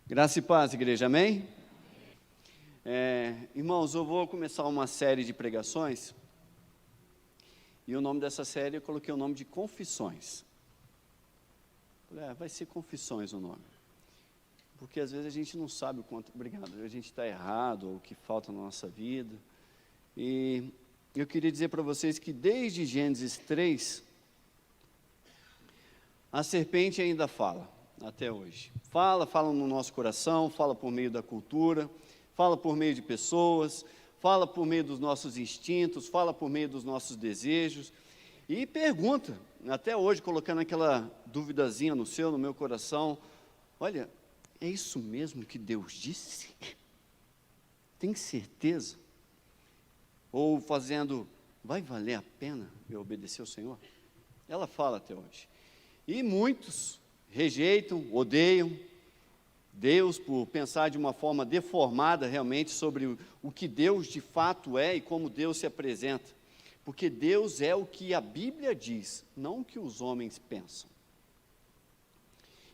Graça e paz, igreja, amém? Irmãos, eu vou começar uma série de pregações, e o nome dessa série eu coloquei o nome de Confissões. Vai ser Confissões o nome, porque às vezes a gente não sabe o quanto, a gente está errado, ou o que falta na nossa vida, e eu queria dizer para vocês que desde Gênesis 3, a serpente ainda fala, até hoje. Fala no nosso coração, fala por meio da cultura, fala por meio de pessoas, fala por meio dos nossos instintos, fala por meio dos nossos desejos, e pergunta, até hoje, colocando aquela duvidazinha no meu coração, olha, é isso mesmo que Deus disse? Tem certeza? Ou fazendo, vai valer a pena eu obedecer ao Senhor? Ela fala até hoje. E muitos rejeitam, odeiam Deus por pensar de uma forma deformada realmente sobre o que Deus de fato é e como Deus se apresenta, porque Deus é o que a Bíblia diz, não o que os homens pensam.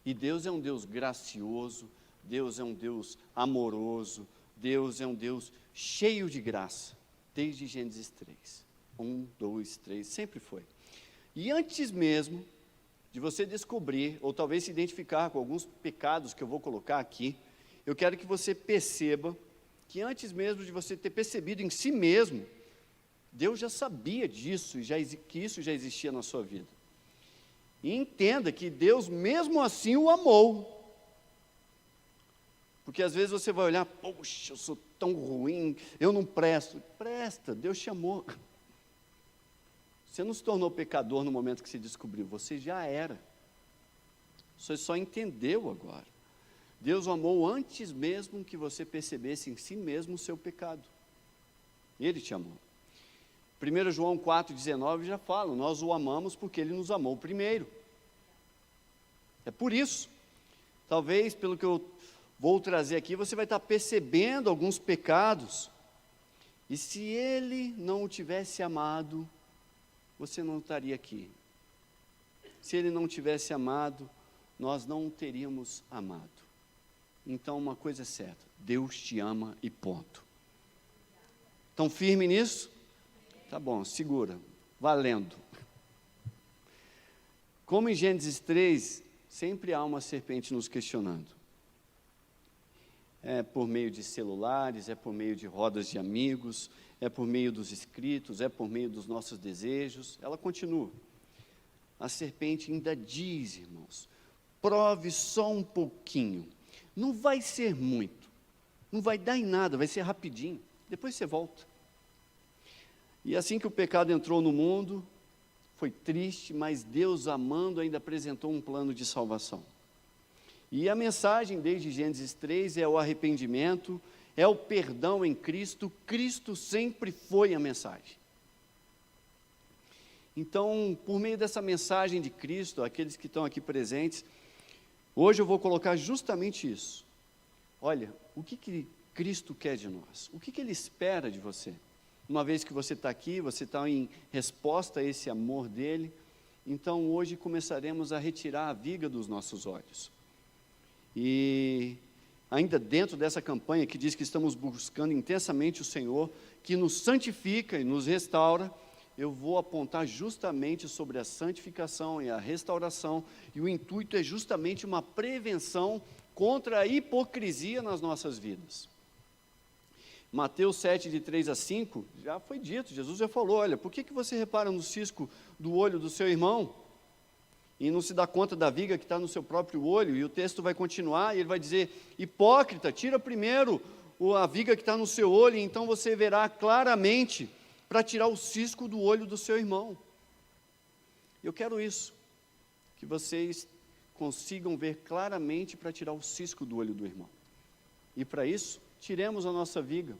E Deus é um Deus gracioso, Deus é um Deus amoroso, Deus é um Deus cheio de graça, desde Gênesis 3, 1, 2, 3, sempre foi. E antes mesmo de você descobrir, ou talvez se identificar com alguns pecados que eu vou colocar aqui, eu quero que você perceba que antes mesmo de você ter percebido em si mesmo, Deus já sabia disso, que isso já existia na sua vida. E entenda que Deus mesmo assim o amou. Porque às vezes você vai olhar, poxa, eu sou tão ruim, eu não presto. Presta, Deus te amou. Você não se tornou pecador no momento que se descobriu, você já era. Você só entendeu agora. Deus o amou antes mesmo que você percebesse em si mesmo o seu pecado. Ele te amou. 1 João 4,19 já fala, nós o amamos porque Ele nos amou primeiro. É por isso. Talvez, pelo que eu vou trazer aqui, você vai estar percebendo alguns pecados. E se Ele não o tivesse amado, você não estaria aqui. Se Ele não tivesse amado, nós não o teríamos amado. Então, uma coisa é certa, Deus te ama e ponto. Estão firme nisso? Tá bom, segura, valendo. Como em Gênesis 3, sempre há uma serpente nos questionando. É por meio de celulares, é por meio de rodas de amigos, é por meio dos escritos, é por meio dos nossos desejos. Ela continua. A serpente ainda diz, irmãos, prove só um pouquinho. Não vai ser muito, não vai dar em nada, vai ser rapidinho. Depois você volta. E assim que o pecado entrou no mundo, foi triste, mas Deus, amando, ainda apresentou um plano de salvação. E a mensagem desde Gênesis 3 é o arrependimento, é o perdão em Cristo. Cristo sempre foi a mensagem. Então, por meio dessa mensagem de Cristo, aqueles que estão aqui presentes, hoje eu vou colocar justamente isso. Olha, o que Cristo quer de nós? O que Ele espera de você? Uma vez que você está aqui, você está em resposta a esse amor dEle, então hoje começaremos a retirar a viga dos nossos olhos. E ainda dentro dessa campanha que diz que estamos buscando intensamente o Senhor, que nos santifica e nos restaura, eu vou apontar justamente sobre a santificação e a restauração, e o intuito é justamente uma prevenção contra a hipocrisia nas nossas vidas. Mateus 7, de 3 a 5, já foi dito, Jesus já falou, olha, por que você repara no cisco do olho do seu irmão e não se dá conta da viga que está no seu próprio olho? E o texto vai continuar e ele vai dizer, hipócrita, tira primeiro a viga que está no seu olho, e então você verá claramente para tirar o cisco do olho do seu irmão. Eu quero isso, que vocês consigam ver claramente para tirar o cisco do olho do irmão. E para isso, tiremos a nossa viga.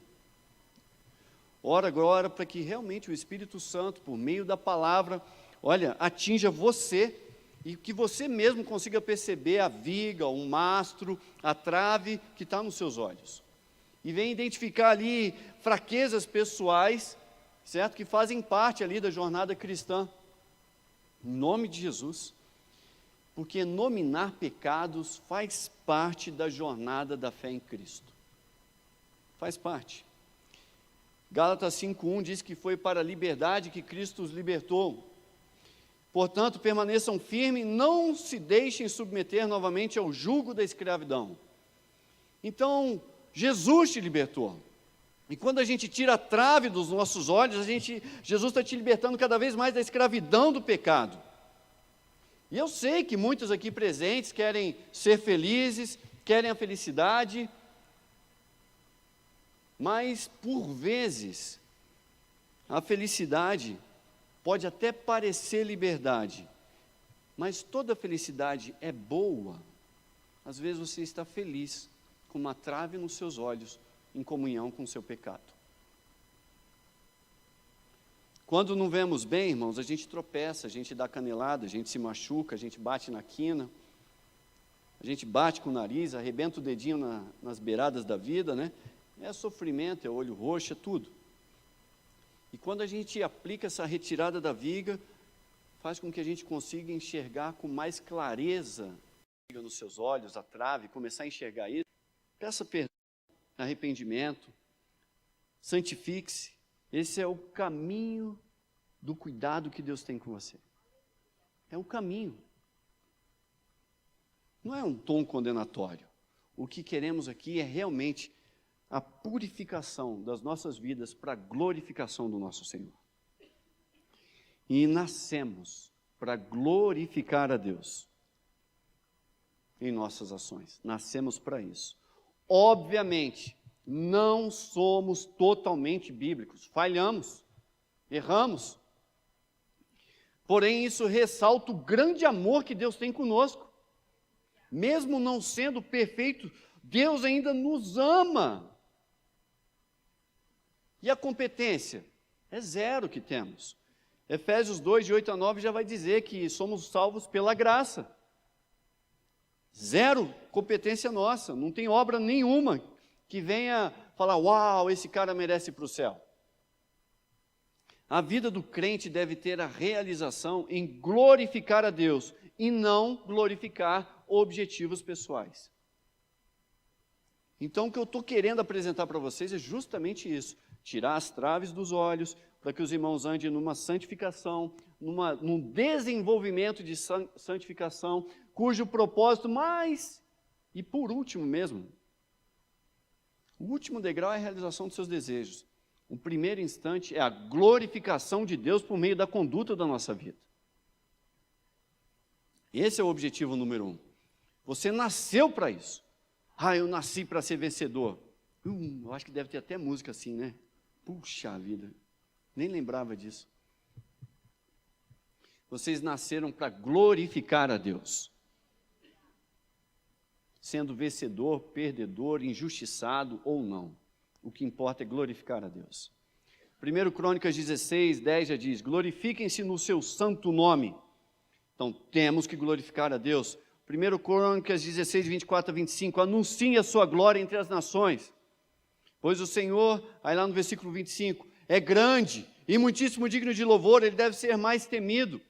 Ora agora para que realmente o Espírito Santo, por meio da palavra, olha, atinja você e que você mesmo consiga perceber a viga, o mastro, a trave que está nos seus olhos. E venha identificar ali fraquezas pessoais, certo? Que fazem parte ali da jornada cristã. Em nome de Jesus. Porque nominar pecados faz parte da jornada da fé em Cristo. Faz parte. Gálatas 5:1 diz que foi para a liberdade que Cristo os libertou. Portanto, permaneçam firmes, não se deixem submeter novamente ao jugo da escravidão. Então, Jesus te libertou. E quando a gente tira a trave dos nossos olhos, Jesus está te libertando cada vez mais da escravidão do pecado. E eu sei que muitos aqui presentes querem ser felizes, querem a felicidade, mas, por vezes, a felicidade pode até parecer liberdade, mas toda felicidade é boa. Às vezes você está feliz, com uma trave nos seus olhos, em comunhão com o seu pecado. Quando não vemos bem, irmãos, a gente tropeça, a gente dá canelada, a gente se machuca, a gente bate na quina, a gente bate com o nariz, arrebenta o dedinho nas beiradas da vida, né? É sofrimento, é olho roxo, é tudo. E quando a gente aplica essa retirada da viga, faz com que a gente consiga enxergar com mais clareza nos seus olhos, a trave, começar a enxergar isso. Peça perdão, arrependimento, santifique-se. Esse é o caminho do cuidado que Deus tem com você. É o caminho. Não é um tom condenatório. O que queremos aqui é realmente a purificação das nossas vidas para a glorificação do nosso Senhor. E nascemos para glorificar a Deus em nossas ações. Nascemos para isso. Obviamente, não somos totalmente bíblicos, falhamos, erramos. Porém, isso ressalta o grande amor que Deus tem conosco. Mesmo não sendo perfeito, Deus ainda nos ama. E a competência? É zero que temos. Efésios 2, de 8 a 9, já vai dizer que somos salvos pela graça. Zero competência nossa, não tem obra nenhuma que venha falar, uau, esse cara merece ir para o céu. A vida do crente deve ter a realização em glorificar a Deus e não glorificar objetivos pessoais. Então, o que eu estou querendo apresentar para vocês é justamente isso, tirar as traves dos olhos, para que os irmãos andem numa santificação, num desenvolvimento de santificação, cujo propósito mais, e por último mesmo, o último degrau é a realização dos seus desejos. O primeiro instante é a glorificação de Deus por meio da conduta da nossa vida. Esse é o objetivo número 1. Você nasceu para isso. Eu nasci para ser vencedor. Eu acho que deve ter até música assim, né? Puxa vida, nem lembrava disso. Vocês nasceram para glorificar a Deus. Sendo vencedor, perdedor, injustiçado ou não. O que importa é glorificar a Deus. 1 Crônicas 16, 10 já diz, glorifiquem-se no seu santo nome. Então, temos que glorificar a Deus. 1 Crônicas 16, 24 a 25, anunciem a sua glória entre as nações. Pois o Senhor, aí lá no versículo 25, é grande e muitíssimo digno de louvor, ele deve ser mais temido.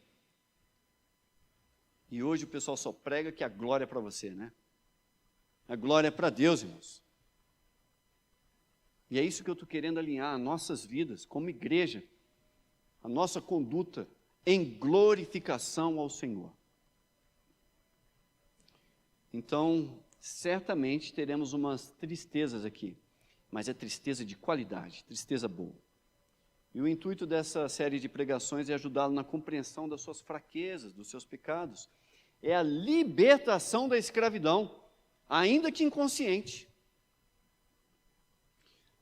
E hoje o pessoal só prega que a glória é para você, né? A glória é para Deus, irmãos. E é isso que eu estou querendo alinhar, nossas vidas, como igreja, a nossa conduta em glorificação ao Senhor. Então, certamente teremos umas tristezas aqui, mas é tristeza de qualidade, tristeza boa. E o intuito dessa série de pregações é ajudá-lo na compreensão das suas fraquezas, dos seus pecados. É a libertação da escravidão, ainda que inconsciente.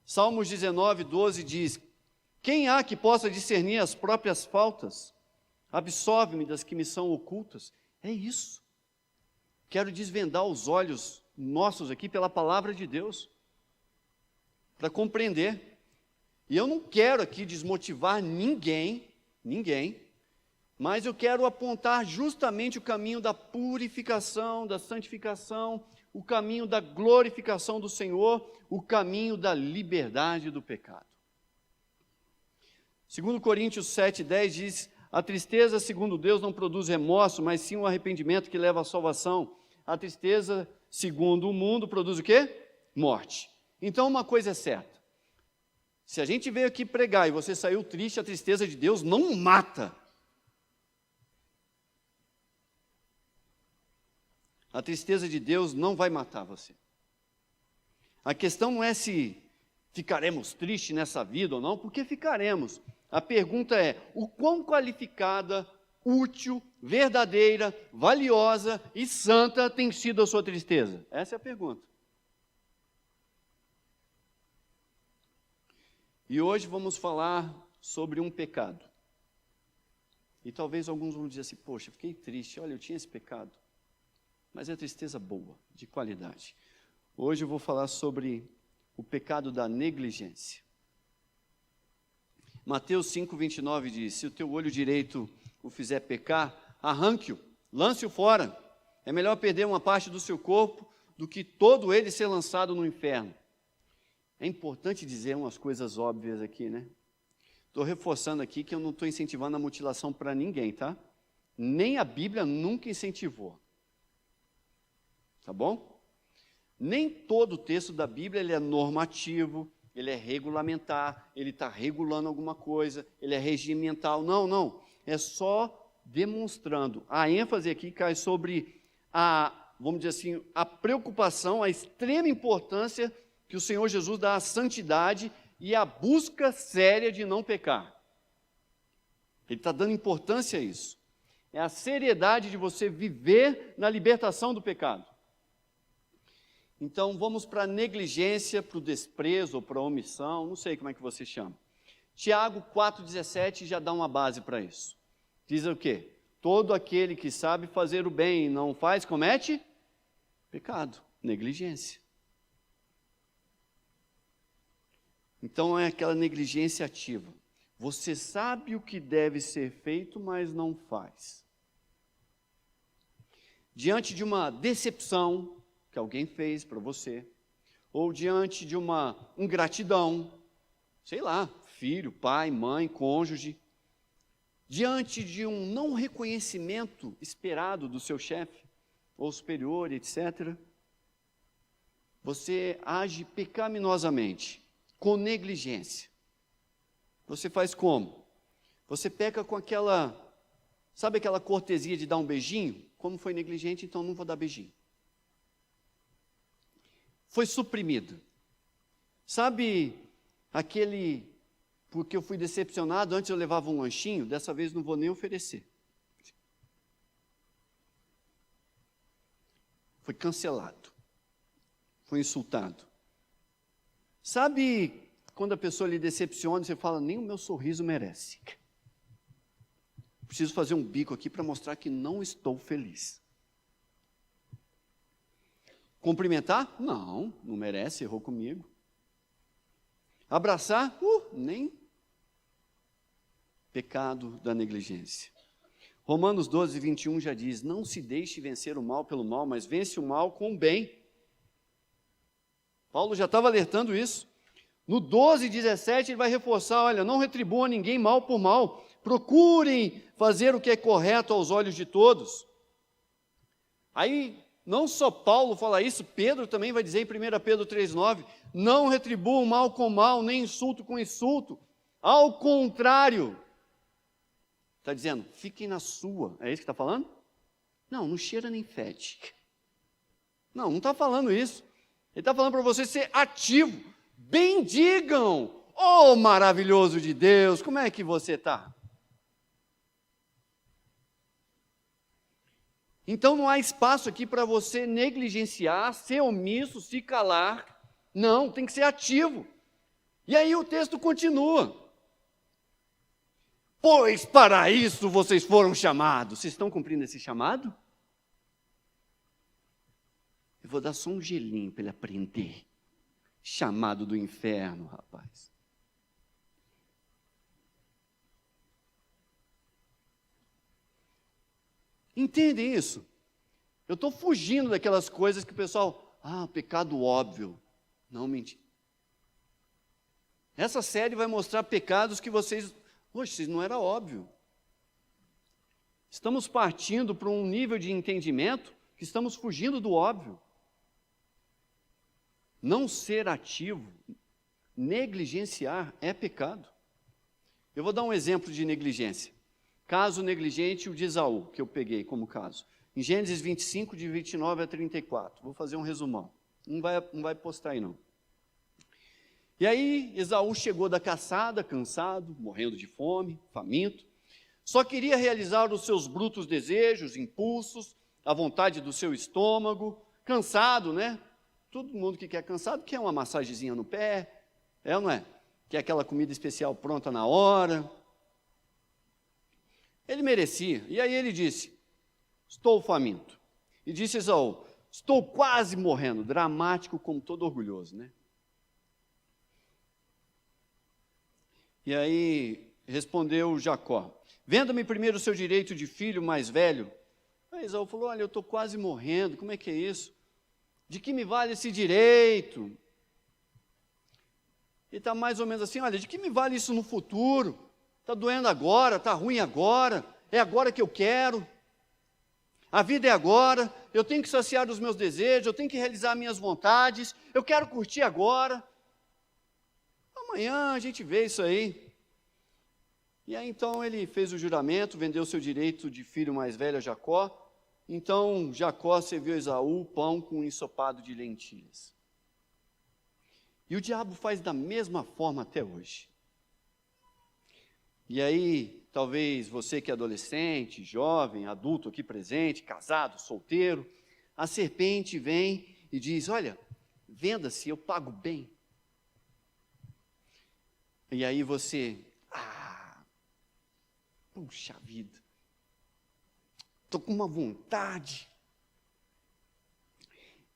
Salmos 19, 12 diz, quem há que possa discernir as próprias faltas? Absolve-me das que me são ocultas. É isso. Quero desvendar os olhos nossos aqui pela palavra de Deus, para compreender. E eu não quero aqui desmotivar ninguém, mas eu quero apontar justamente o caminho da purificação, da santificação, o caminho da glorificação do Senhor, o caminho da liberdade do pecado. 2 Coríntios 7, 10 diz, A tristeza, segundo Deus, não produz remorso, mas sim um arrependimento que leva à salvação. A tristeza, segundo o mundo, produz o quê? Morte. Então, uma coisa é certa. Se a gente veio aqui pregar e você saiu triste, a tristeza de Deus não mata. A tristeza de Deus não vai matar você. A questão não é se ficaremos tristes nessa vida ou não, porque ficaremos. A pergunta é, o quão qualificada, útil, verdadeira, valiosa e santa tem sido a sua tristeza? Essa é a pergunta. E hoje vamos falar sobre um pecado. E talvez alguns vão dizer assim, poxa, fiquei triste, olha, eu tinha esse pecado. Mas é tristeza boa, de qualidade. Hoje eu vou falar sobre o pecado da negligência. Mateus 5:29 diz, se o teu olho direito o fizer pecar, arranque-o, lance-o fora. É melhor perder uma parte do seu corpo do que todo ele ser lançado no inferno. É importante dizer umas coisas óbvias aqui, né? Estou reforçando aqui que eu não estou incentivando a mutilação para ninguém, tá? Nem a Bíblia nunca incentivou. Tá bom? Nem todo o texto da Bíblia ele é normativo, ele é regulamentar, ele está regulando alguma coisa, ele é regimental. Não, não. É só demonstrando. A ênfase aqui cai sobre vamos dizer assim, a preocupação, a extrema importância que o Senhor Jesus dá à santidade e à busca séria de não pecar. Ele está dando importância a isso. É a seriedade de você viver na libertação do pecado. Então, vamos para a negligência, para o desprezo ou para a omissão, não sei como é que você chama. Tiago 4,17 já dá uma base para isso. Diz o quê? Todo aquele que sabe fazer o bem e não faz, comete pecado, negligência. Então, é aquela negligência ativa. Você sabe o que deve ser feito, mas não faz. Diante de uma decepção que alguém fez para você, ou diante de uma ingratidão, sei lá, filho, pai, mãe, cônjuge, diante de um não reconhecimento esperado do seu chefe, ou superior, etc., você age pecaminosamente, com negligência. Você faz como? Você peca com sabe aquela cortesia de dar um beijinho? Como foi negligente, então não vou dar beijinho. Foi suprimido. Sabe porque eu fui decepcionado, antes eu levava um lanchinho, dessa vez não vou nem oferecer. Foi cancelado. Foi insultado. Sabe quando a pessoa lhe decepciona, você fala, nem o meu sorriso merece. Preciso fazer um bico aqui para mostrar que não estou feliz. Cumprimentar? Não, não merece, errou comigo. Abraçar? Nem. Pecado da negligência. Romanos 12:21 já diz, não se deixe vencer o mal pelo mal, mas vence o mal com o bem. Paulo já estava alertando isso. No 12:17 ele vai reforçar, olha, não retribua ninguém mal por mal, procurem fazer o que é correto aos olhos de todos. Aí, não só Paulo fala isso, Pedro também vai dizer em 1 Pedro 3,9, não retribuam mal com mal, nem insulto com insulto, ao contrário, está dizendo, fiquem na sua, é isso que está falando? Não, não cheira nem fede. Não está falando isso, ele está falando para você ser ativo, bendigam, oh maravilhoso de Deus, como é que você está? Então não há espaço aqui para você negligenciar, ser omisso, se calar. Não, tem que ser ativo. E aí o texto continua. Pois para isso vocês foram chamados. Vocês estão cumprindo esse chamado? Eu vou dar só um gelinho para ele aprender. Chamado do inferno, rapaz. Entendem isso? Eu estou fugindo daquelas coisas que o pessoal, pecado óbvio. Não, mentira. Essa série vai mostrar pecados que vocês, poxa, não era óbvio. Estamos partindo para um nível de entendimento que estamos fugindo do óbvio. Não ser ativo, negligenciar é pecado. Eu vou dar um exemplo de negligência. Caso negligente, o de Esaú, que eu peguei como caso. Em Gênesis 25, de 29 a 34. Vou fazer um resumão. Não vai postar aí, não. E aí, Esaú chegou da caçada, cansado, morrendo de fome, faminto. Só queria realizar os seus brutos desejos, impulsos, a vontade do seu estômago. Cansado, né? Todo mundo que quer cansado quer uma massagenzinha no pé, é ou não é? Quer aquela comida especial pronta na hora. Ele merecia. E aí ele disse, estou faminto. E disse Esaú, estou quase morrendo. Dramático como todo orgulhoso, né? E aí respondeu Jacó, venda-me primeiro o seu direito de filho mais velho. Aí Esaú falou, olha, eu estou quase morrendo, como é que é isso? De que me vale esse direito? E está mais ou menos assim, olha, de que me vale isso no futuro? Está doendo agora, está ruim agora, é agora que eu quero. A vida é agora, eu tenho que saciar os meus desejos, eu tenho que realizar minhas vontades, eu quero curtir agora. Amanhã a gente vê isso aí. E aí então ele fez o juramento, vendeu seu direito de filho mais velho a Jacó. Então Jacó serviu a Esaú pão com um ensopado de lentilhas. E o diabo faz da mesma forma até hoje. E aí, talvez você que é adolescente, jovem, adulto aqui presente, casado, solteiro, a serpente vem e diz, olha, venda-se, eu pago bem. E aí você, puxa vida, estou com uma vontade.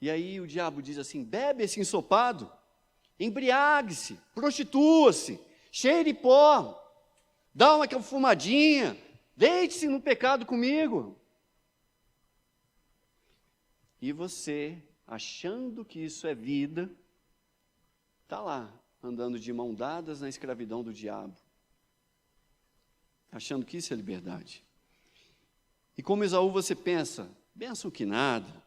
E aí o diabo diz assim, bebe esse ensopado, embriague-se, prostitua-se, cheire pó, dá uma fumadinha, deite-se no pecado comigo. E você, achando que isso é vida, está lá, andando de mão dadas na escravidão do diabo, achando que isso é liberdade. E como Esaú você pensa, benção que nada,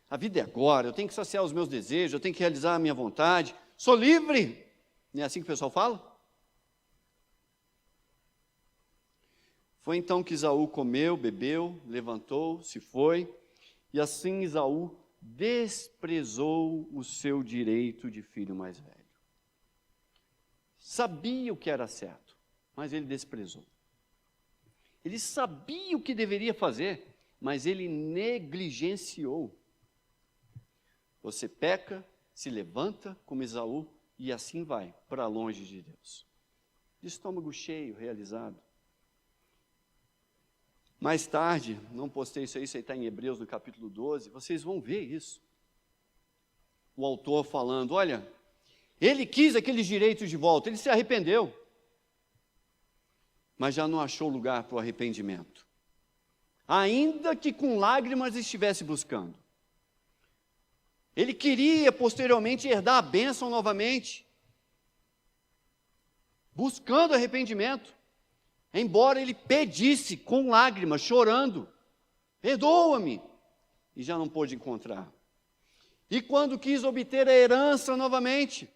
a vida é agora, eu tenho que saciar os meus desejos, eu tenho que realizar a minha vontade, sou livre, não é assim que o pessoal fala? Foi então que Esaú comeu, bebeu, levantou, se foi, e assim Esaú desprezou o seu direito de filho mais velho. Sabia o que era certo, mas ele desprezou. Ele sabia o que deveria fazer, mas ele negligenciou. Você peca, se levanta como Esaú e assim vai para longe de Deus. De estômago cheio, realizado. Mais tarde, não postei isso aí está em Hebreus no capítulo 12, vocês vão ver isso. O autor falando, olha, ele quis aqueles direitos de volta, ele se arrependeu, mas já não achou lugar para o arrependimento. Ainda que com lágrimas estivesse buscando. Ele queria posteriormente herdar a bênção novamente, buscando arrependimento, embora ele pedisse com lágrimas, chorando, perdoa-me, e já não pôde encontrar. E quando quis obter a herança novamente,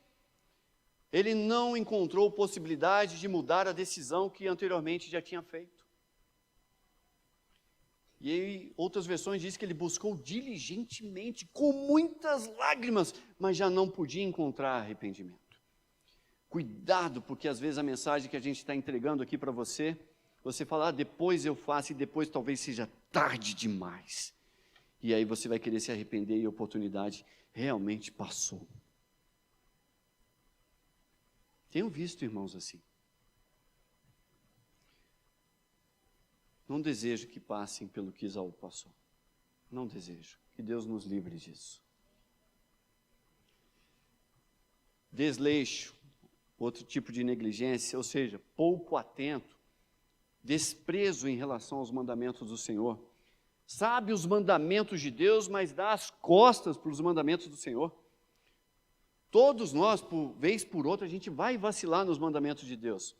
ele não encontrou possibilidade de mudar a decisão que anteriormente já tinha feito. E aí, outras versões dizem que ele buscou diligentemente, com muitas lágrimas, mas já não podia encontrar arrependimento. Cuidado, porque às vezes a mensagem que a gente está entregando aqui para você, você fala, depois eu faço, e depois talvez seja tarde demais. E aí você vai querer se arrepender e a oportunidade realmente passou. Tenho visto irmãos assim. Não desejo que passem pelo que Esaú passou. Não desejo. Que Deus nos livre disso. Desleixo, outro tipo de negligência, ou seja, pouco atento, desprezo em relação aos mandamentos do Senhor. Sabe os mandamentos de Deus, mas dá as costas para os mandamentos do Senhor. Todos nós, por vez por outra, a gente vai vacilar nos mandamentos de Deus.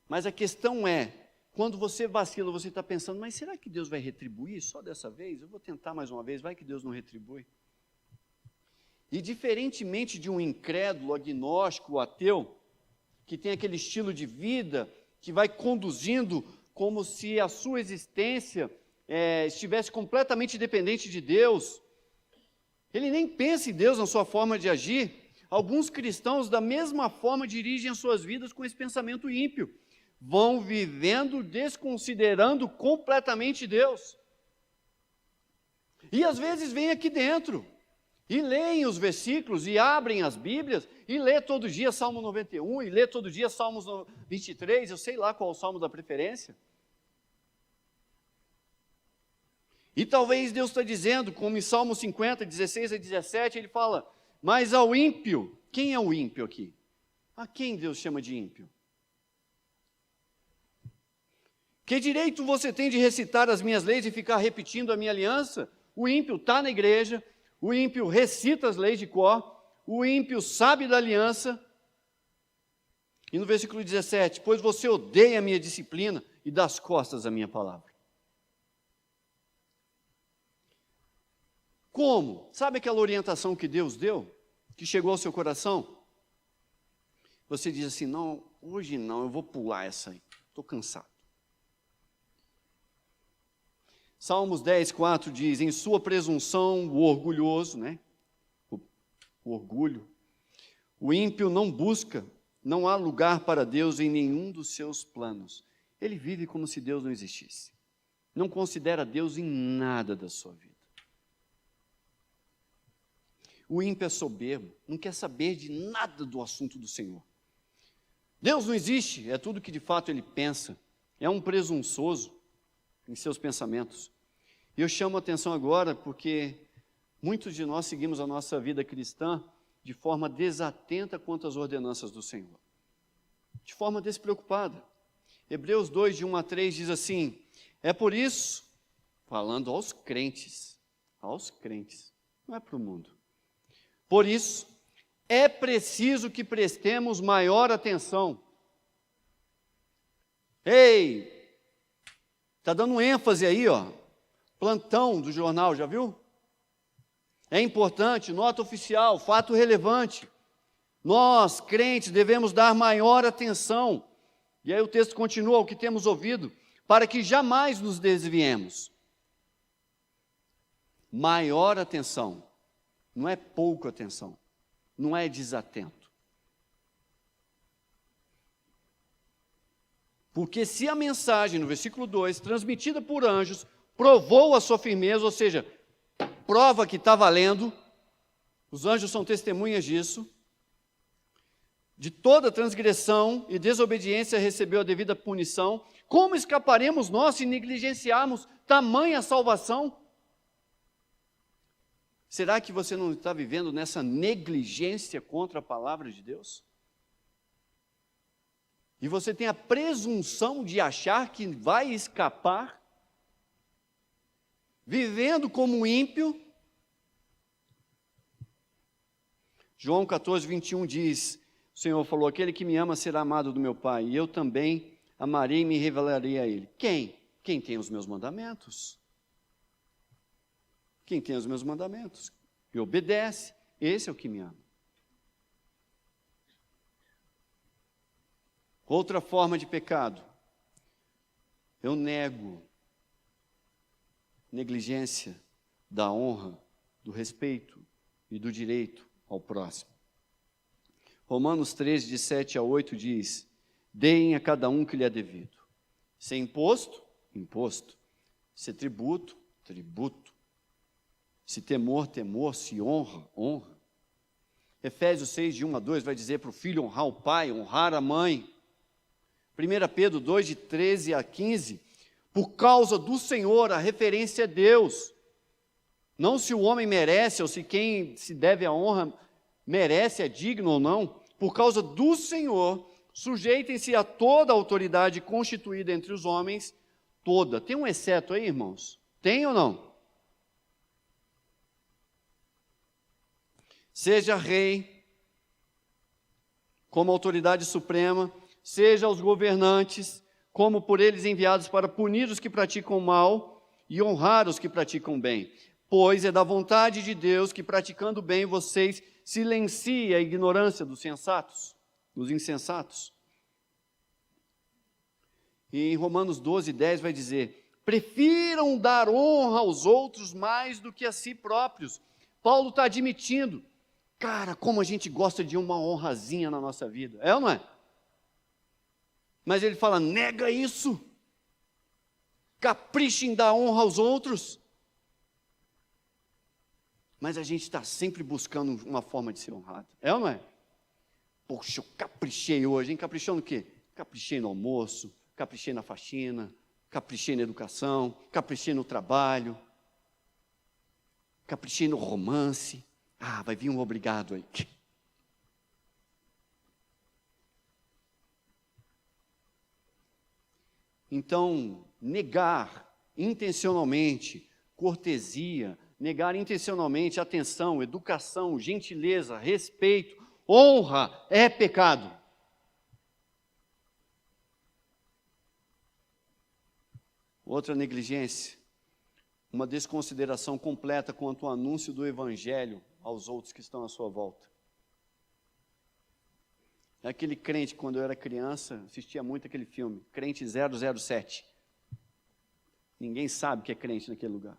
Mas a questão é, Quando você vacila, você está pensando, mas será que Deus vai retribuir só dessa vez? Eu vou tentar mais uma vez, vai que Deus não retribui. E diferentemente de um incrédulo, agnóstico, ateu, que tem aquele estilo de vida que vai conduzindo como se a sua existência estivesse completamente dependente de Deus, ele nem pensa em Deus na sua forma de agir. Alguns cristãos, da mesma forma, dirigem as suas vidas com esse pensamento ímpio. Vão vivendo desconsiderando completamente Deus. E às vezes vêm aqui dentro e leem os versículos e abrem as Bíblias e lê todo dia Salmo 91 e lê todo dia Salmos 23, eu sei lá qual é o salmo da preferência. E talvez Deus está dizendo, como em Salmo 50, 16 a 17, ele fala, mas ao ímpio, quem é o ímpio aqui? A quem Deus chama de ímpio? Que direito você tem de recitar as minhas leis e ficar repetindo a minha aliança? O ímpio está na igreja, o ímpio recita as leis de cor, o ímpio sabe da aliança. E no versículo 17, pois você odeia a minha disciplina e dá as costas à minha palavra. Como? Sabe aquela orientação que Deus deu? Que chegou ao seu coração? Você diz assim, não, hoje não, eu vou pular essa aí, estou cansado. Salmos 10, 4 diz, em sua presunção, o orgulhoso, né? O orgulho, o ímpio não busca, não há lugar para Deus em nenhum dos seus planos. Ele vive como se Deus não existisse. Não considera Deus em nada da sua vida. O ímpio é soberbo, não quer saber de nada do assunto do Senhor. Deus não existe, é tudo que de fato ele pensa. É um presunçoso em seus pensamentos. E eu chamo a atenção agora porque muitos de nós seguimos a nossa vida cristã de forma desatenta quanto às ordenanças do Senhor. De forma despreocupada. Hebreus 2, de 1 a 3 diz assim, é por isso, falando aos crentes, não é para o mundo. Por isso, é preciso que prestemos maior atenção. Ei, está dando ênfase aí, ó. Plantão do jornal, já viu? É importante, nota oficial, fato relevante. Nós, crentes, devemos dar maior atenção. E aí o texto continua, o que temos ouvido, para que jamais nos desviemos. Maior atenção. Não é pouca atenção. Não é desatento. Porque se a mensagem, no versículo 2, transmitida por anjos, provou a sua firmeza, ou seja, prova que está valendo, os anjos são testemunhas disso, de toda transgressão e desobediência recebeu a devida punição, como escaparemos nós se negligenciarmos tamanha salvação? Será que você não está vivendo nessa negligência contra a palavra de Deus? E você tem a presunção de achar que vai escapar? Vivendo como um ímpio? João 14, 21 diz, o Senhor falou, aquele que me ama será amado do meu Pai, e eu também amarei e me revelarei a Ele. Quem? Quem tem os meus mandamentos. Quem tem os meus mandamentos e obedece, esse é o que me ama. Outra forma de pecado, eu nego negligência da honra, do respeito e do direito ao próximo. Romanos 13, de 7 a 8 diz, deem a cada um que lhe é devido. Se é imposto, imposto. Se é tributo, tributo. Se temor, temor. Se honra, honra. Efésios 6, de 1 a 2 vai dizer para o filho honrar o pai, honrar a mãe. 1 Pedro 2, de 13 a 15, por causa do Senhor, a referência é Deus. Não se o homem merece, ou se quem se deve a honra merece, é digno ou não. Por causa do Senhor, sujeitem-se a toda a autoridade constituída entre os homens, toda. Tem um exceto aí, irmãos? Tem ou não? Seja rei, como autoridade suprema, seja aos governantes, como por eles enviados para punir os que praticam mal e honrar os que praticam bem. Pois é da vontade de Deus que, praticando bem, vocês silenciem a ignorância dos sensatos, dos insensatos. E em Romanos 12:10 vai dizer: prefiram dar honra aos outros mais do que a si próprios. Paulo está admitindo, cara, como a gente gosta de uma honrazinha na nossa vida, é ou não é? Mas ele fala, nega isso, capricha em dar honra aos outros. Mas a gente está sempre buscando uma forma de ser honrado, é ou não é? Poxa, eu caprichei hoje, hein? Caprichou no quê? Caprichei no almoço, caprichei na faxina, caprichei na educação, caprichei no trabalho, caprichei no romance. Ah, vai vir um obrigado aí. Então, negar intencionalmente cortesia, negar intencionalmente atenção, educação, gentileza, respeito, honra é pecado. Outra negligência, uma desconsideração completa quanto ao anúncio do evangelho aos outros que estão à sua volta. É aquele crente, quando eu era criança, assistia muito aquele filme, Crente 007. Ninguém sabe que é crente naquele lugar.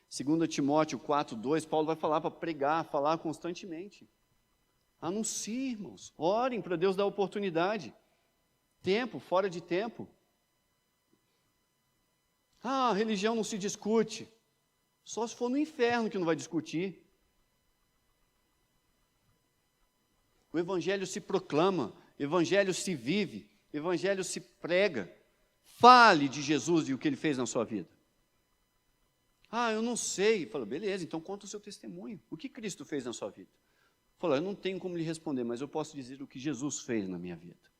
2 Timóteo 4:2, Paulo vai falar para pregar, falar constantemente. Anuncie, irmãos, orem para Deus dar oportunidade. Tempo, fora de tempo. Ah, a religião não se discute. Só se for no inferno que não vai discutir. O evangelho se proclama, o evangelho se vive, o evangelho se prega. Fale de Jesus e o que ele fez na sua vida. Ah, eu não sei. Fala, beleza, então conta o seu testemunho. O que Cristo fez na sua vida? Fala, eu não tenho como lhe responder, mas eu posso dizer o que Jesus fez na minha vida.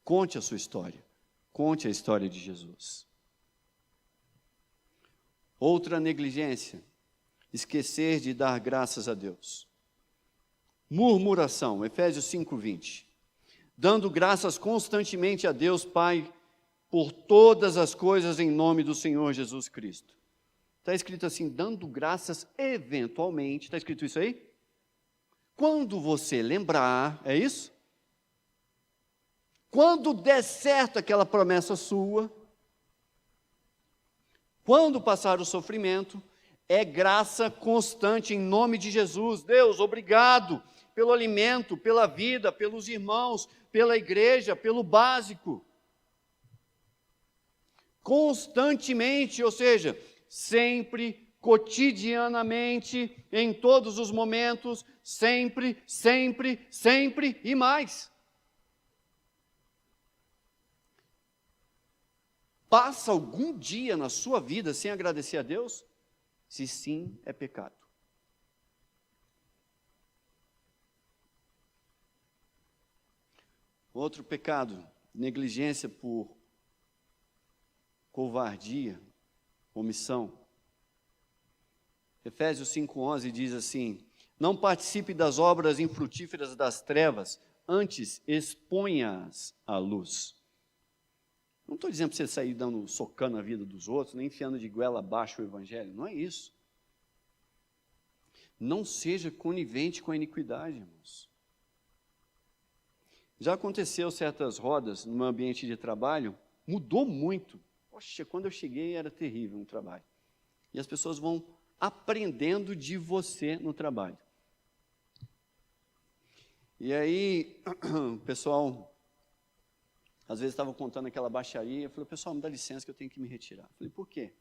Conte a sua história. Conte a história de Jesus. Outra negligência, esquecer de dar graças a Deus. Murmuração, Efésios 5:20. Dando graças constantemente a Deus Pai por todas as coisas em nome do Senhor Jesus Cristo. Está escrito assim, dando graças eventualmente. Está escrito isso aí? Quando você lembrar, é isso? Quando der certo aquela promessa sua, quando passar o sofrimento, é graça constante em nome de Jesus. Deus, obrigado pelo alimento, pela vida, pelos irmãos, pela igreja, pelo básico. Constantemente, ou seja, sempre, cotidianamente, em todos os momentos, sempre, sempre, sempre e mais. Passa algum dia na sua vida sem agradecer a Deus? Se sim, é pecado. Outro pecado, negligência por covardia, omissão. Efésios 5:11 diz assim, não participe das obras infrutíferas das trevas, antes exponha-as à luz. Não estou dizendo para você sair socando a vida dos outros, nem enfiando de goela abaixo o evangelho, não é isso. Não seja conivente com a iniquidade, irmãos. Já aconteceu certas rodas no meu ambiente de trabalho, mudou muito. Poxa, quando eu cheguei era terrível no trabalho. E as pessoas vão aprendendo de você no trabalho. E aí, o pessoal, às vezes estava contando aquela baixaria, eu falei, pessoal, me dá licença que eu tenho que me retirar. Eu falei, por quê?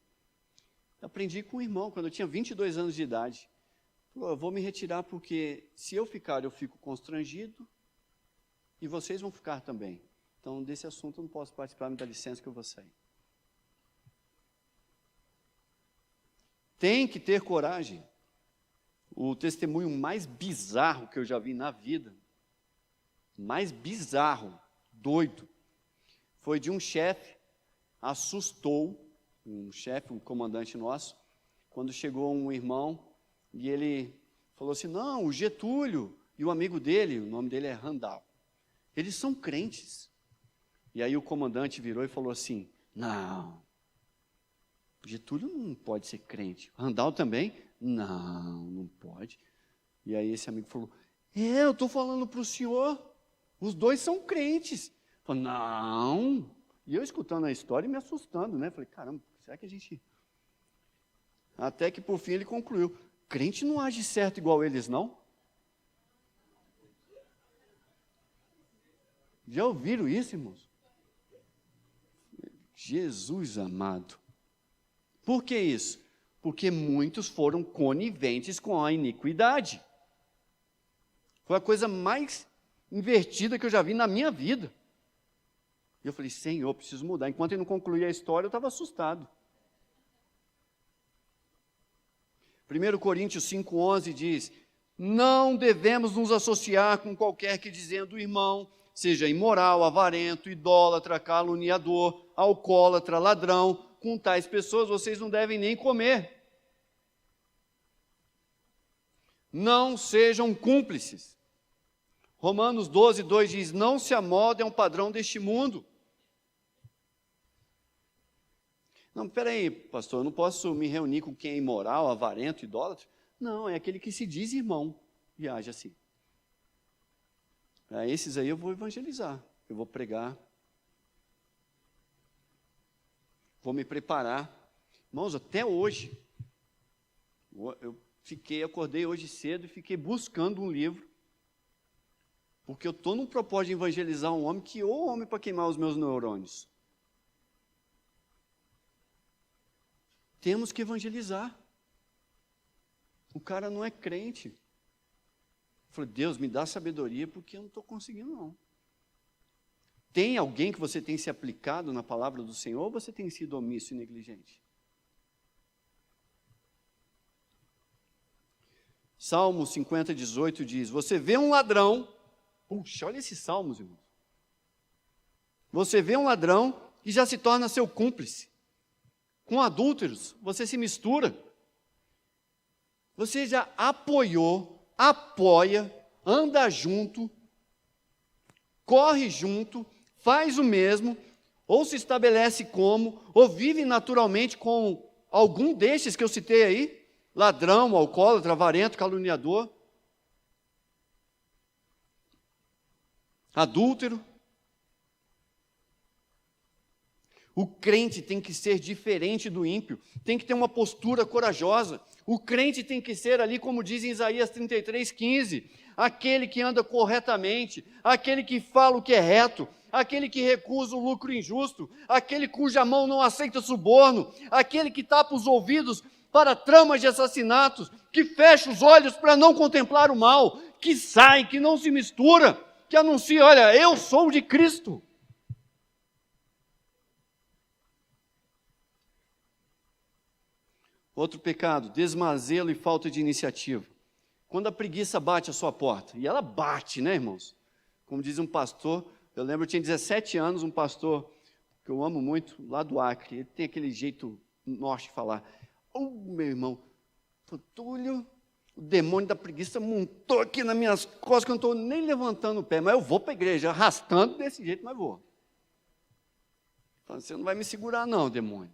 Eu aprendi com um irmão, quando eu tinha 22 anos de idade. Falou, eu vou me retirar porque se eu ficar, eu fico constrangido e vocês vão ficar também. Então, desse assunto eu não posso participar, me dá licença que eu vou sair. Tem que ter coragem. O testemunho mais bizarro que eu já vi na vida, mais bizarro, doido, foi de um chefe, assustou, um chefe, um comandante nosso, quando chegou um irmão e ele falou assim, não, o Getúlio e o amigo dele, o nome dele é Randall, Eles são crentes. E aí o comandante virou e falou assim, não, Getúlio não pode ser crente. Randall também? Não, não pode. E aí esse amigo falou, eu estou falando para o senhor, os dois são crentes. Falei, não. E eu escutando a história e me assustando, né? Falei, caramba, será que a gente... Até que por fim ele concluiu, crente não age certo igual eles, não? Já ouviram isso, irmãos? Jesus amado. Por que isso? Porque muitos foram coniventes com a iniquidade. Foi a coisa mais invertida que eu já vi na minha vida. E eu falei, Senhor, eu preciso mudar. Enquanto ele não concluía a história, eu estava assustado. 1 Coríntios 5,11 diz, não devemos nos associar com qualquer que dizendo irmão, seja imoral, avarento, idólatra, caluniador, alcoólatra, ladrão, com tais pessoas vocês não devem nem comer. Não sejam cúmplices. Romanos 12,2 diz, não se amoldem ao padrão deste mundo. Não, peraí, pastor, eu não posso me reunir com quem é imoral, avarento, idólatra? Não, é aquele que se diz irmão e age assim. A esses aí eu vou evangelizar, eu vou pregar, vou me preparar. Irmãos, até hoje, acordei hoje cedo e fiquei buscando um livro, porque eu estou num propósito de evangelizar um homem que ou homem para queimar os meus neurônios. Temos que evangelizar. O cara não é crente. Eu falei, Deus, me dá sabedoria, porque eu não estou conseguindo, não. Tem alguém que você tem se aplicado na palavra do Senhor, ou você tem sido omisso e negligente? Salmo 50:18 diz, você vê um ladrão, puxa, olha esses salmos, irmão. Você vê um ladrão e já se torna seu cúmplice. Com adúlteros, você se mistura. Você já apoiou, apoia, anda junto, corre junto, faz o mesmo, ou se estabelece como, ou vive naturalmente com algum destes que eu citei aí, ladrão, alcoólatra, avarento, caluniador, adúltero. O crente tem que ser diferente do ímpio, tem que ter uma postura corajosa. O crente tem que ser ali, como diz em Isaías 33:15, aquele que anda corretamente, aquele que fala o que é reto, aquele que recusa o lucro injusto, aquele cuja mão não aceita suborno, aquele que tapa os ouvidos para tramas de assassinatos, que fecha os olhos para não contemplar o mal, que sai, que não se mistura, que anuncia, olha, eu sou de Cristo. Outro pecado, desmazelo e falta de iniciativa. Quando a preguiça bate a sua porta, e ela bate, né, irmãos? Como diz um pastor, eu lembro, eu tinha 17 anos, um pastor que eu amo muito, lá do Acre, ele tem aquele jeito norte de falar. Meu irmão, Túlio, o demônio da preguiça montou aqui nas minhas costas, que eu não estou nem levantando o pé, mas eu vou para a igreja, arrastando desse jeito, mas vou. Você não vai me segurar não, demônio.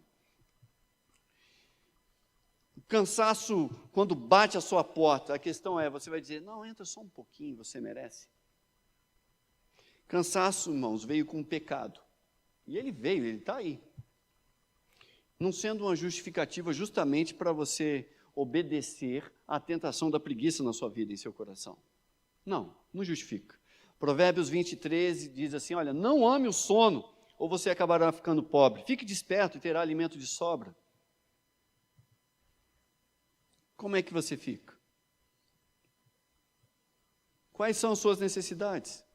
Cansaço, quando bate a sua porta, a questão é, você vai dizer, não, entra só um pouquinho, você merece. Cansaço, irmãos, veio com o pecado. E ele veio, ele está aí. Não sendo uma justificativa justamente para você obedecer à tentação da preguiça na sua vida, em seu coração. Não, não justifica. Provérbios 20:13 diz assim, olha, não ame o sono, ou você acabará ficando pobre. Fique desperto e terá alimento de sobra. Como é que você fica? Quais são as suas necessidades?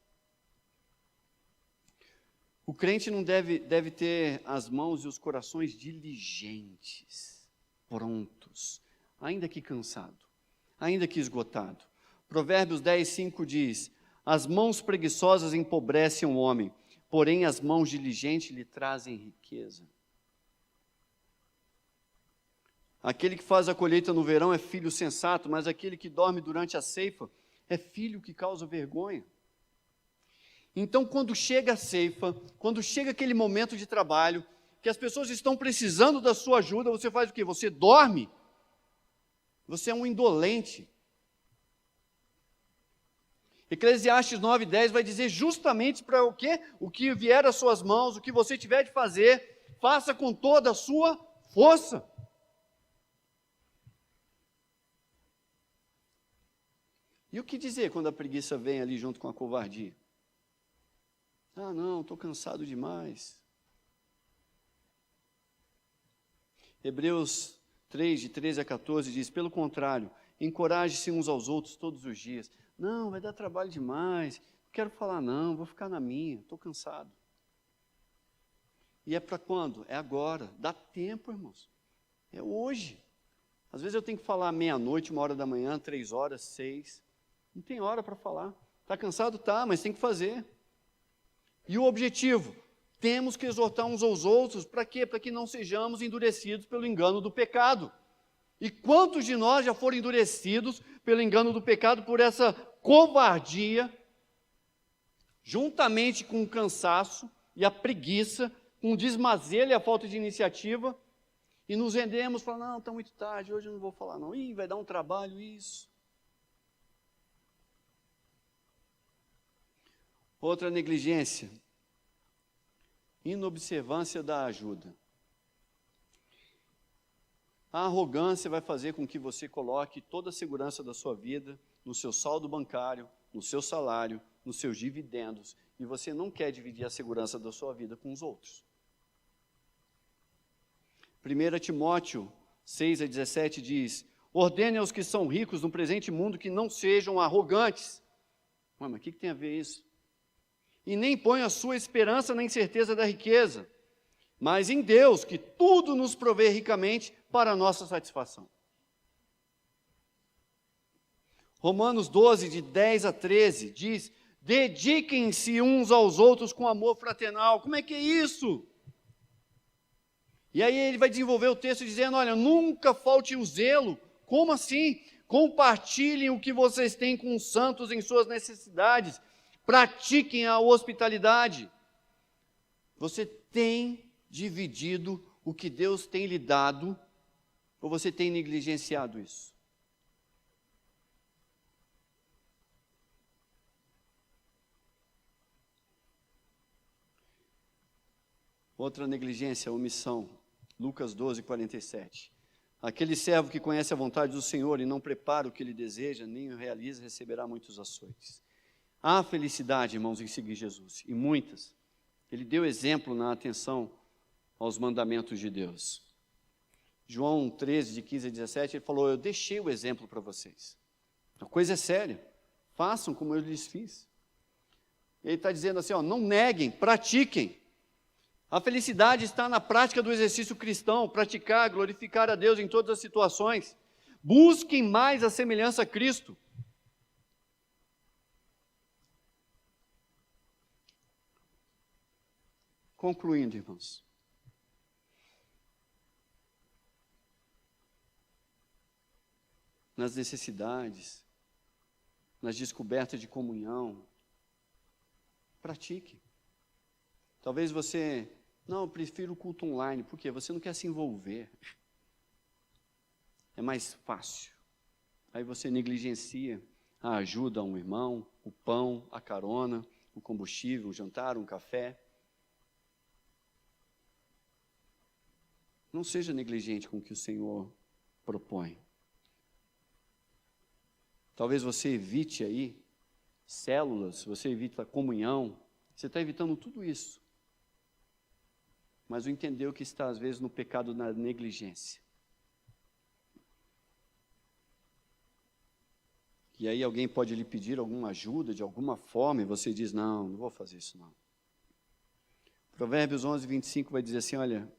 O crente não deve ter as mãos e os corações diligentes, prontos, ainda que cansado, ainda que esgotado. Provérbios 10:5 diz, as mãos preguiçosas empobrecem o homem, porém as mãos diligentes lhe trazem riqueza. Aquele que faz a colheita no verão é filho sensato, mas aquele que dorme durante a ceifa é filho que causa vergonha. Então, quando chega a ceifa, quando chega aquele momento de trabalho, que as pessoas estão precisando da sua ajuda, você faz o quê? Você dorme. Você é um indolente. Eclesiastes 9:10 vai dizer justamente para o quê? O que vier às suas mãos, o que você tiver de fazer, faça com toda a sua força. E o que dizer quando a preguiça vem ali junto com a covardia? Ah, não, estou cansado demais. Hebreus 3, de 13 a 14 diz, pelo contrário, encoraje-se uns aos outros todos os dias. Não, vai dar trabalho demais, não quero falar não, vou ficar na minha, estou cansado. E é para quando? É agora, dá tempo, irmãos. É hoje. Às vezes eu tenho que falar meia-noite, 1h da manhã, 3 horas, 6. Não tem hora para falar. Está cansado? Tá, mas tem que fazer. E o objetivo? Temos que exortar uns aos outros, para quê? Para que não sejamos endurecidos pelo engano do pecado. E quantos de nós já foram endurecidos pelo engano do pecado, por essa covardia, juntamente com o cansaço e a preguiça, com o desmazelho e a falta de iniciativa, e nos rendemos, falando, não, está muito tarde, hoje eu não vou falar não, ih, vai dar um trabalho isso. Outra negligência, inobservância da ajuda. A arrogância vai fazer com que você coloque toda a segurança da sua vida no seu saldo bancário, no seu salário, nos seus dividendos, e você não quer dividir a segurança da sua vida com os outros. 1 Timóteo 6:17 diz, ordene aos que são ricos no presente mundo que não sejam arrogantes. Mas o que tem a ver isso? E nem põe a sua esperança na incerteza da riqueza, mas em Deus, que tudo nos provê ricamente para a nossa satisfação. Romanos 12, de 10 a 13, diz, dediquem-se uns aos outros com amor fraternal. Como é que é isso? E aí ele vai desenvolver o texto dizendo, olha, nunca falte o zelo. Como assim? Compartilhem o que vocês têm com os santos em suas necessidades. Pratiquem a hospitalidade. Você tem dividido o que Deus tem lhe dado, ou você tem negligenciado isso? Outra negligência, omissão. Lucas 12:47. Aquele servo que conhece a vontade do Senhor e não prepara o que ele deseja, nem o realiza, receberá muitos açoites. Há felicidade, irmãos, em seguir Jesus, e muitas. Ele deu exemplo na atenção aos mandamentos de Deus. João 13, de 15 a 17, ele falou, eu deixei o exemplo para vocês. A coisa é séria, façam como eu lhes fiz. Ele está dizendo assim, ó, não neguem, pratiquem. A felicidade está na prática do exercício cristão, praticar, glorificar a Deus em todas as situações. Busquem mais a semelhança a Cristo. Concluindo, irmãos. Nas necessidades, nas descobertas de comunhão, pratique. Talvez você, não, eu prefiro o culto online, por quê? Você não quer se envolver. É mais fácil. Aí você negligencia a ajuda a um irmão, o pão, a carona, o combustível, o jantar, um café. Não seja negligente com o que o Senhor propõe. Talvez você evite aí células, você evita a comunhão, você está evitando tudo isso. Mas o entendeu que está, às vezes, no pecado da negligência. E aí alguém pode lhe pedir alguma ajuda, de alguma forma, e você diz, não, não vou fazer isso não. Provérbios 11:25 vai dizer assim, olha,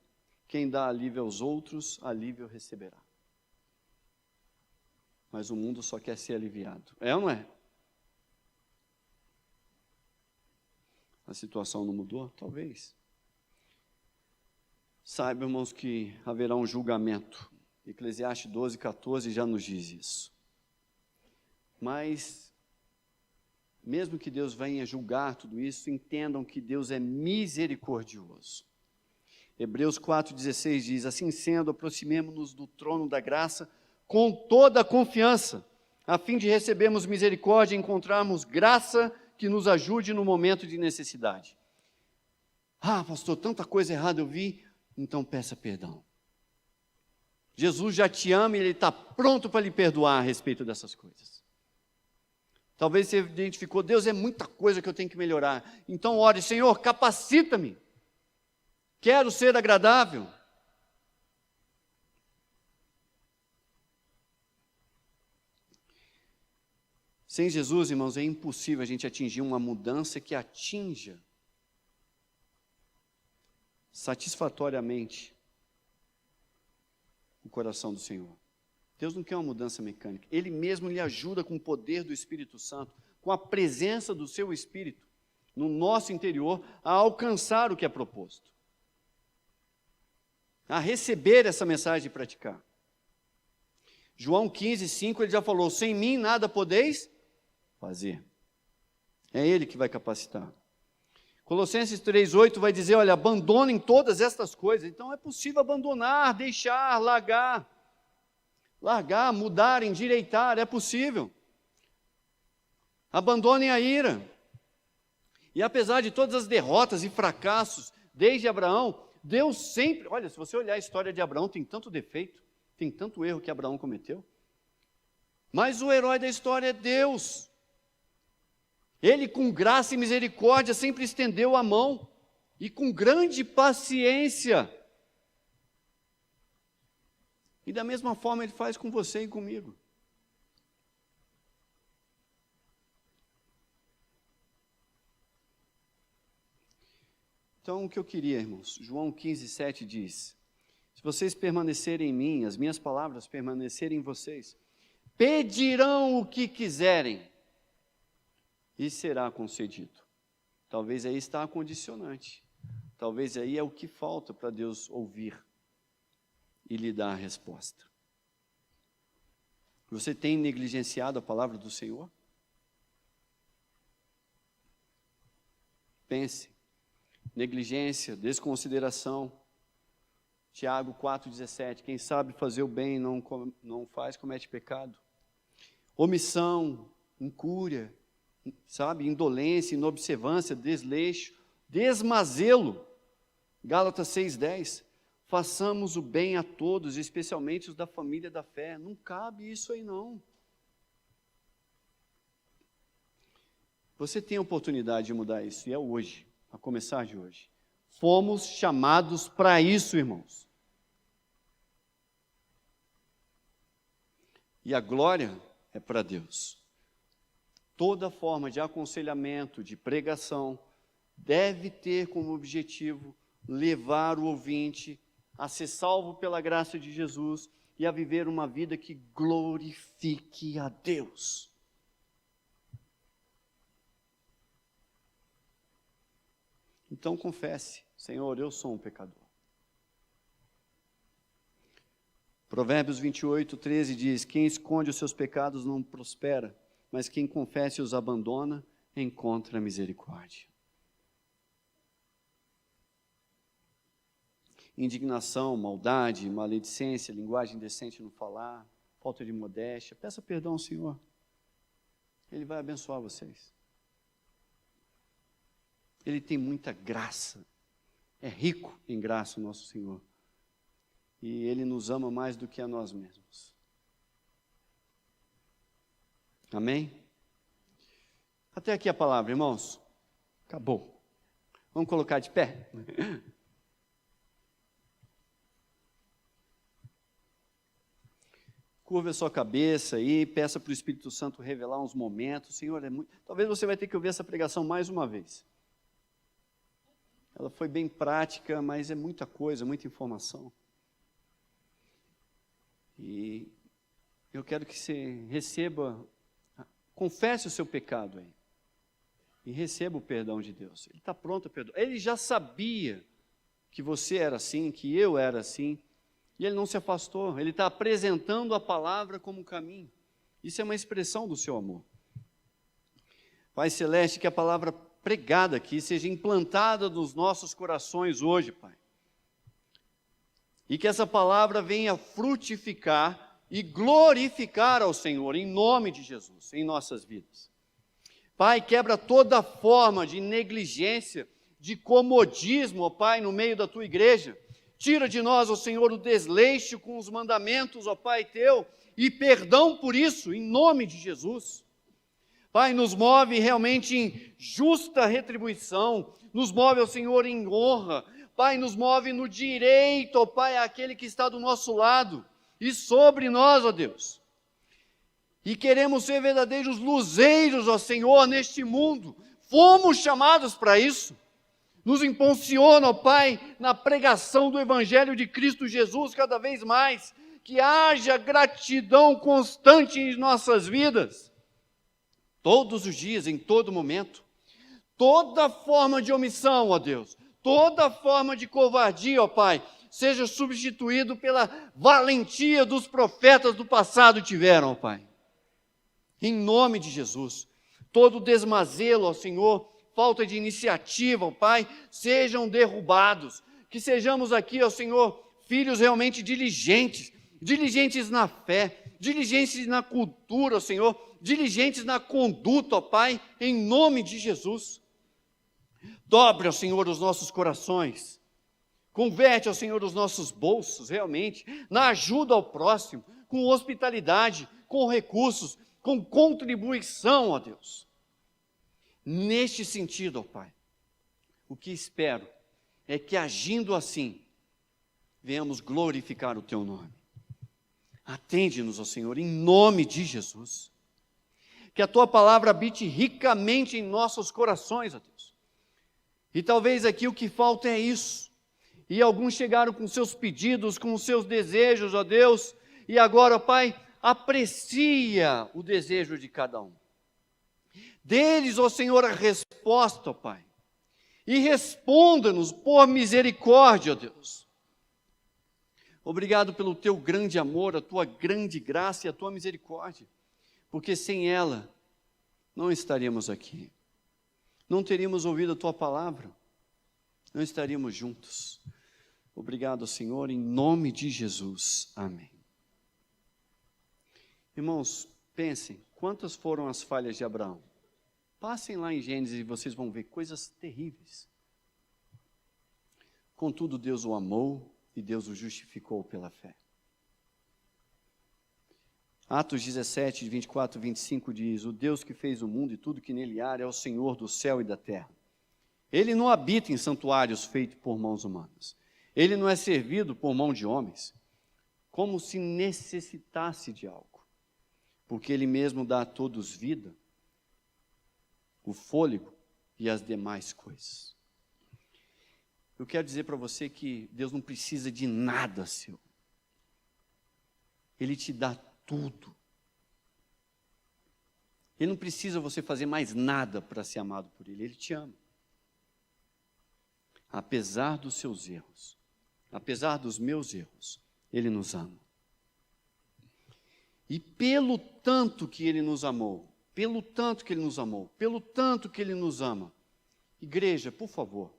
quem dá alívio aos outros, alívio receberá. Mas o mundo só quer ser aliviado. É ou não é? A situação não mudou? Talvez. Saiba, irmãos, que haverá um julgamento. Eclesiastes 12:14 já nos diz isso. Mas mesmo que Deus venha julgar tudo isso, entendam que Deus é misericordioso. Hebreus 4,16 diz: assim sendo, aproximemo-nos do trono da graça com toda a confiança, a fim de recebermos misericórdia e encontrarmos graça que nos ajude no momento de necessidade. Ah, pastor, tanta coisa errada eu vi, então peça perdão. Jesus já te ama e Ele está pronto para lhe perdoar a respeito dessas coisas. Talvez você identificou, Deus, é muita coisa que eu tenho que melhorar. Então ore, Senhor, capacita-me. Quero ser agradável. Sem Jesus, irmãos, é impossível a gente atingir uma mudança que atinja satisfatoriamente o coração do Senhor. Deus não quer uma mudança mecânica. Ele mesmo lhe ajuda com o poder do Espírito Santo, com a presença do seu Espírito no nosso interior, a alcançar o que é proposto, a receber essa mensagem e praticar. João 15:5, ele já falou: sem mim nada podeis fazer. É Ele que vai capacitar. Colossenses 3:8 vai dizer: olha, abandonem todas estas coisas. Então é possível abandonar, deixar, largar, mudar, endireitar, é possível. Abandonem a ira. E apesar de todas as derrotas e fracassos, desde Abraão, Deus sempre, olha, se você olhar a história de Abraão, tem tanto defeito, tem tanto erro que Abraão cometeu, mas o herói da história é Deus. Ele, com graça e misericórdia, sempre estendeu a mão, e com grande paciência. E da mesma forma Ele faz com você e comigo. Então, o que eu queria, irmãos, João 15:7 diz: se vocês permanecerem em mim, as minhas palavras permanecerem em vocês, pedirão o que quiserem, e será concedido. Talvez aí está a condicionante. Talvez aí é o que falta para Deus ouvir e lhe dar a resposta. Você tem negligenciado a palavra do Senhor? Pense. Negligência, desconsideração. Tiago 4,17, quem sabe fazer o bem e não faz, comete pecado. Omissão, incúria, indolência, inobservância, desleixo, desmazelo. Gálatas 6,10, façamos o bem a todos, especialmente os da família da fé. Não cabe isso aí não. Você tem a oportunidade de mudar isso, e é hoje, a começar de hoje. Fomos chamados para isso, irmãos. E a glória é para Deus. Toda forma de aconselhamento, de pregação, deve ter como objetivo levar o ouvinte a ser salvo pela graça de Jesus e a viver uma vida que glorifique a Deus. Então confesse: Senhor, eu sou um pecador. Provérbios 28:13 diz: quem esconde os seus pecados não prospera, mas quem confessa e os abandona, encontra misericórdia. Indignação, maldade, maledicência, linguagem indecente no falar, falta de modéstia, peça perdão ao Senhor. Ele vai abençoar vocês. Ele tem muita graça, é rico em graça o nosso Senhor. E Ele nos ama mais do que a nós mesmos. Amém? Até aqui a palavra, irmãos. Acabou. Vamos colocar de pé? Curva a sua cabeça aí, peça para o Espírito Santo revelar uns momentos. Senhor, talvez você vai ter que ouvir essa pregação mais uma vez. Ela foi bem prática, mas é muita coisa, muita informação. E eu quero que você receba, confesse o seu pecado aí. E receba o perdão de Deus. Ele está pronto a perdoar. Ele já sabia que você era assim, que eu era assim. E Ele não se afastou. Ele está apresentando a palavra como caminho. Isso é uma expressão do seu amor. Pai Celeste, que a palavra pregada aqui seja implantada nos nossos corações hoje, Pai. E que essa palavra venha frutificar e glorificar ao Senhor, em nome de Jesus, em nossas vidas. Pai, quebra toda forma de negligência, de comodismo, ó Pai, no meio da Tua igreja. Tira de nós, ó Senhor, o desleixo com os mandamentos, ó Pai Teu, e perdão por isso, em nome de Jesus. Pai, nos move realmente em justa retribuição, nos move, ó Senhor, em honra. Pai, nos move no direito, ó Pai, àquele que está do nosso lado e sobre nós, ó Deus. E queremos ser verdadeiros luzeiros, ó Senhor, neste mundo. Fomos chamados para isso. Nos impulsiona, ó Pai, na pregação do Evangelho de Cristo Jesus cada vez mais. Que haja gratidão constante em nossas vidas. Todos os dias, em todo momento. Toda forma de omissão, ó Deus. Toda forma de covardia, ó Pai, seja substituído pela valentia dos profetas do passado tiveram, ó Pai. Em nome de Jesus, todo desmazelo, ó Senhor, falta de iniciativa, ó Pai, sejam derrubados. Que sejamos aqui, ó Senhor, filhos realmente diligentes, diligentes na fé, diligentes na cultura, ó Senhor, diligentes na conduta, ó Pai, em nome de Jesus. Dobre, ó Senhor, os nossos corações. Converte, ó Senhor, os nossos bolsos, realmente, na ajuda ao próximo, com hospitalidade, com recursos, com contribuição, ó Deus. Neste sentido, ó Pai, o que espero é que, agindo assim, venhamos glorificar o Teu nome. Atende-nos, ó Senhor, em nome de Jesus. Que a Tua palavra habite ricamente em nossos corações, ó Deus. E talvez aqui o que falta é isso. E alguns chegaram com seus pedidos, com seus desejos, ó Deus. E agora, ó Pai, aprecia o desejo de cada um. Dê-lhes, ó Senhor, a resposta, ó Pai. E responda-nos por misericórdia, ó Deus. Obrigado pelo Teu grande amor, a Tua grande graça e a Tua misericórdia. Porque sem ela, não estaríamos aqui. Não teríamos ouvido a Tua palavra, não estaríamos juntos. Obrigado, Senhor, em nome de Jesus. Amém. Irmãos, pensem, quantas foram as falhas de Abraão? Passem lá em Gênesis e vocês vão ver coisas terríveis. Contudo, Deus o amou e Deus o justificou pela fé. Atos 17, 24 e 25 diz: o Deus que fez o mundo e tudo que nele há é o Senhor do céu e da terra. Ele não habita em santuários feitos por mãos humanas. Ele não é servido por mão de homens, como se necessitasse de algo. Porque Ele mesmo dá a todos vida, o fôlego e as demais coisas. Eu quero dizer para você que Deus não precisa de nada seu. Ele te dá tudo. Ele não precisa você fazer mais nada para ser amado por Ele. Ele te ama. Apesar dos seus erros, apesar dos meus erros, Ele nos ama. E pelo tanto que Ele nos amou, pelo tanto que Ele nos amou, pelo tanto que Ele nos ama, igreja, por favor,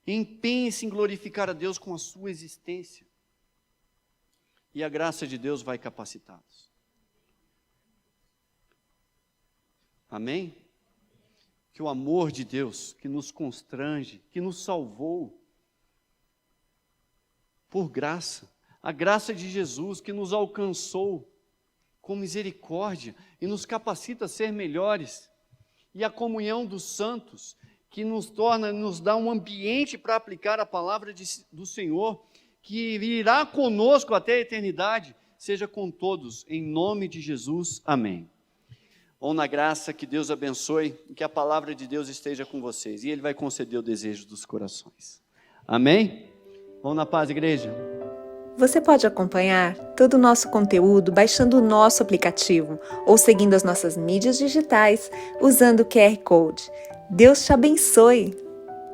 empenhe-se em glorificar a Deus com a sua existência. E a graça de Deus vai capacitá-los. Amém? Que o amor de Deus, que nos constrange, que nos salvou, por graça, a graça de Jesus que nos alcançou com misericórdia e nos capacita a ser melhores, e a comunhão dos santos, que nos dá um ambiente para aplicar a palavra do Senhor, que irá conosco até a eternidade, seja com todos, em nome de Jesus, amém. Vão na graça, que Deus abençoe, e que a palavra de Deus esteja com vocês, e Ele vai conceder o desejo dos corações, amém? Vão na paz, igreja. Você pode acompanhar todo o nosso conteúdo baixando o nosso aplicativo ou seguindo as nossas mídias digitais usando o QR Code. Deus te abençoe!